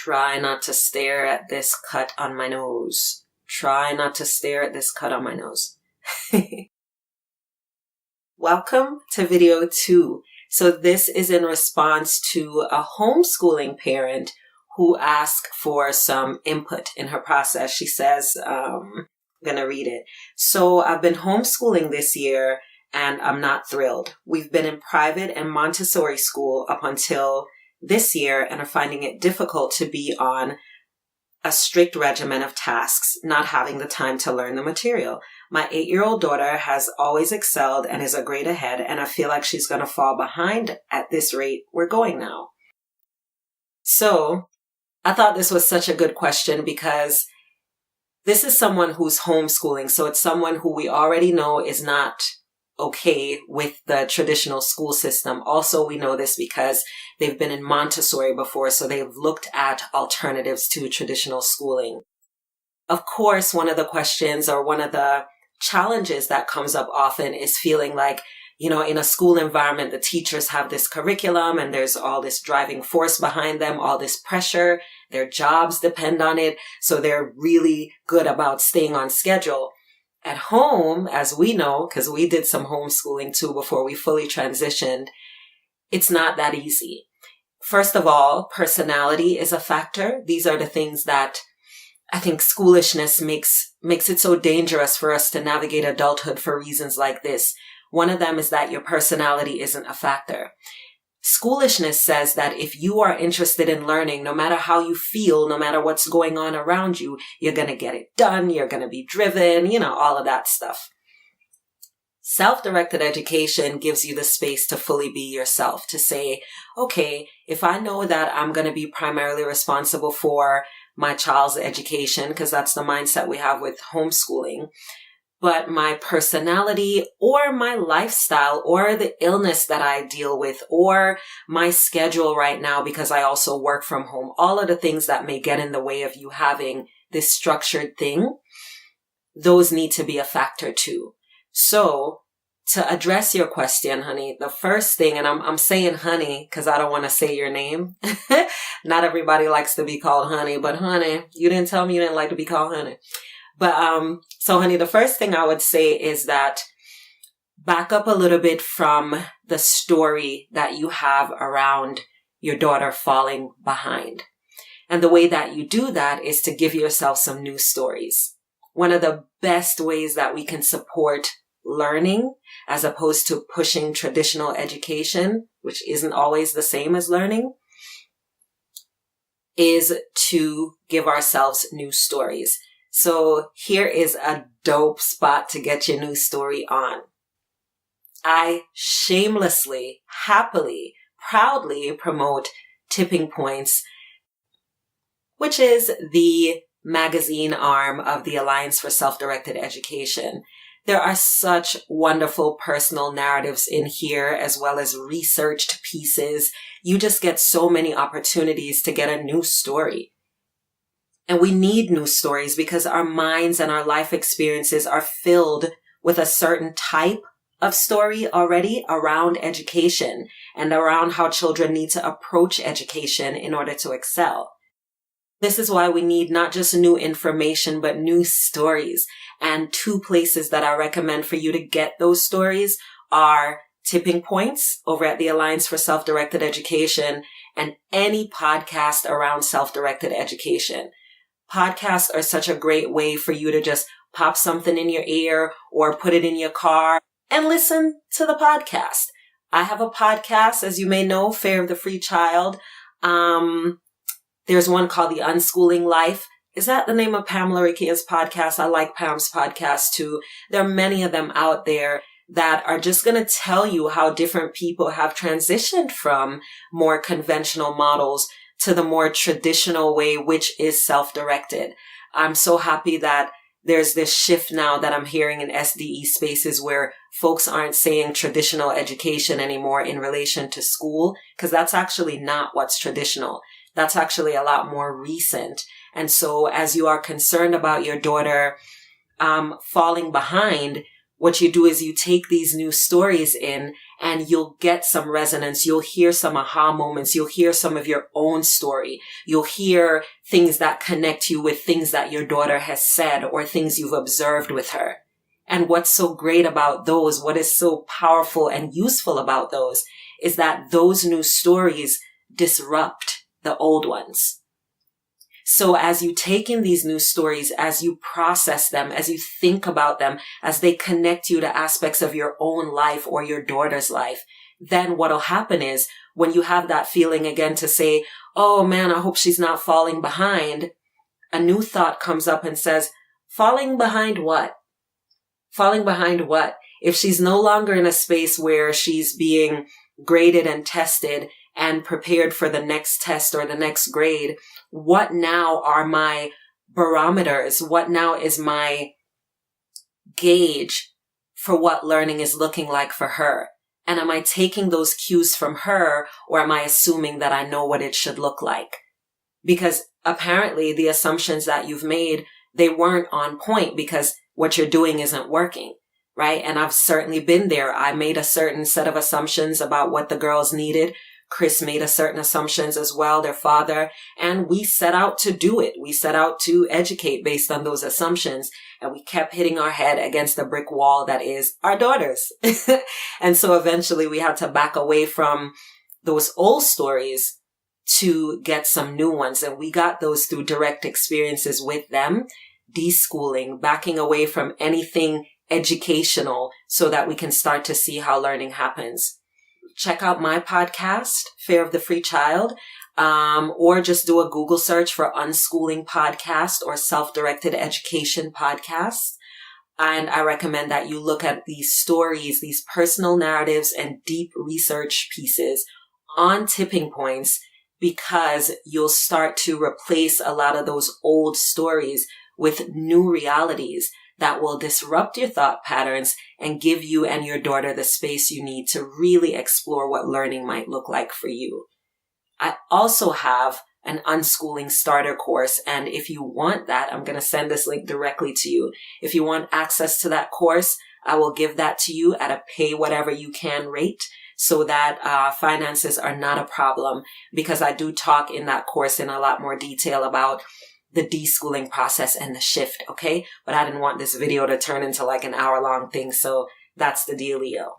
Try not to stare at this cut on my nose. Try not to stare at this cut on my nose. Welcome to video 2. So this is in response to a homeschooling parent who asked for some input in her process. She says, I'm going to read it. So I've been homeschooling this year and I'm not thrilled. We've been in private and Montessori school up until this year and are finding it difficult to be on a strict regimen of tasks, not having the time to learn the material. My 8-year-old daughter has always excelled and is a grade ahead, and I feel like she's going to fall behind at this rate we're going now. So I thought this was such a good question because this is someone who's homeschooling. So it's someone who we already know is not okay with the traditional school system. Also, we know this because they've been in Montessori before, so they've looked at alternatives to traditional schooling. Of course, one of the questions or one of the challenges that comes up often is feeling like, in a school environment, the teachers have this curriculum and there's all this driving force behind them, all this pressure, their jobs depend on it, so they're really good about staying on schedule. At home, as we know, because we did some homeschooling too before we fully transitioned, it's not that easy. First of all, personality is a factor. These are the things that I think schoolishness makes it so dangerous for us to navigate adulthood for reasons like this. One of them is that your personality isn't a factor. Schoolishness says that if you are interested in learning, no matter how you feel, no matter what's going on around you, you're going to get it done, you're going to be driven, all of that stuff. Self-directed education gives you the space to fully be yourself, to say, okay, if I know that I'm going to be primarily responsible for my child's education, because that's the mindset we have with homeschooling, but my personality or my lifestyle or the illness that I deal with or my schedule right now, because I also work from home, all of the things that may get in the way of you having this structured thing, those need to be a factor too. So to address your question, honey, the first thing, and I'm saying honey because I don't want to say your name. Not everybody likes to be called honey, but honey, you didn't tell me you didn't like to be called honey. But, so honey, the first thing I would say is that back up a little bit from the story that you have around your daughter falling behind. And the way that you do that is to give yourself some new stories. One of the best ways that we can support learning as opposed to pushing traditional education, which isn't always the same as learning, is to give ourselves new stories. So here is a dope spot to get your new story on. I shamelessly, happily, proudly promote Tipping Points, which is the magazine arm of the Alliance for Self-Directed Education. There are such wonderful personal narratives in here, as well as researched pieces. You just get so many opportunities to get a new story. And we need new stories because our minds and our life experiences are filled with a certain type of story already around education and around how children need to approach education in order to excel. This is why we need not just new information, but new stories. And 2 places that I recommend for you to get those stories are Tipping Points over at the Alliance for Self-Directed Education and any podcast around self-directed education. Podcasts are such a great way for you to just pop something in your ear or put it in your car and listen to the podcast. I have a podcast, as you may know, Fear of the Free Child. There's one called the Unschooling Life. Is that the name of Pamela Rikia's podcast? I like Pam's podcast too. There are many of them out there that are just going to tell you how different people have transitioned from more conventional models to the more traditional way, which is self-directed. I'm so happy that there's this shift now that I'm hearing in SDE spaces where folks aren't saying traditional education anymore in relation to school, because that's actually not what's traditional. That's actually a lot more recent. And so as you are concerned about your daughter falling behind, what you do is you take these new stories in and you'll get some resonance. You'll hear some aha moments. You'll hear some of your own story. You'll hear things that connect you with things that your daughter has said or things you've observed with her. And what's so great about those, what is so powerful and useful about those, is that those new stories disrupt the old ones. So as you take in these new stories, as you process them, as you think about them, as they connect you to aspects of your own life or your daughter's life, then what'll happen is when you have that feeling again to say, oh man, I hope she's not falling behind, a new thought comes up and says, falling behind what? Falling behind what? If she's no longer in a space where she's being graded and tested and prepared for the next test or the next grade, what now are my barometers? What now is my gauge for what learning is looking like for her? And am I taking those cues from her, or am I assuming that I know what it should look like? Because apparently the assumptions that you've made, they weren't on point because what you're doing isn't working, right? And I've certainly been there. I made a certain set of assumptions about what the girls needed. Chris made a certain assumptions as well, their father, and we set out to do it. We set out to educate based on those assumptions, and we kept hitting our head against the brick wall that is our daughters. And so eventually we had to back away from those old stories to get some new ones. And we got those through direct experiences with them, deschooling, backing away from anything educational so that we can start to see how learning happens. Check out my podcast, Fear of the Free Child, or just do a Google search for Unschooling Podcast or Self-Directed Education Podcast. And I recommend that you look at these stories, these personal narratives and deep research pieces on tipping points, because you'll start to replace a lot of those old stories with new realities that will disrupt your thought patterns and give you and your daughter the space you need to really explore what learning might look like for you. I also have an unschooling starter course, and if you want that, I'm going to send this link directly to you. If you want access to that course, I will give that to you at a pay whatever you can rate so that finances are not a problem, because I do talk in that course in a lot more detail about the deschooling process and the shift, okay? But I didn't want this video to turn into like an hour-long thing, so that's the dealio.